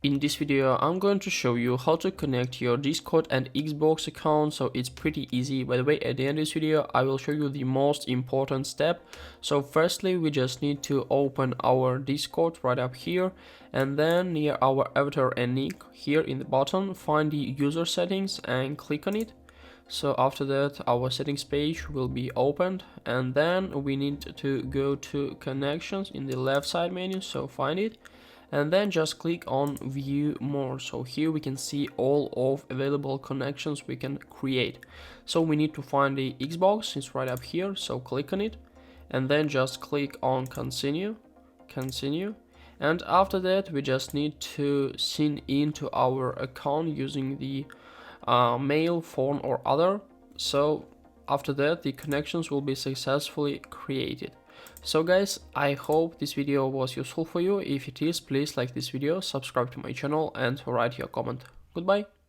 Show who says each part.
Speaker 1: In this video, I'm going to show you how to connect your Discord and Xbox account, so it's pretty easy. By the way, at the end of this video, I will show you the most important step. So firstly, we just need to open our Discord right up here, and then near our avatar and nick here in the bottom, find the user settings and click on it. So after that, our settings page will be opened, and then we need to go to connections in the left side menu, so find it. And then just click on view more. So here we can see all of available connections we can create. So we need to find the Xbox, it's right up here, so click on it and then just click on continue. And after that we just need to sign into our account using the mail, phone or other. So after that the connections will be successfully created. So guys, I hope this video was useful for you. If it is, please like this video, subscribe to my channel and write your comment. Goodbye.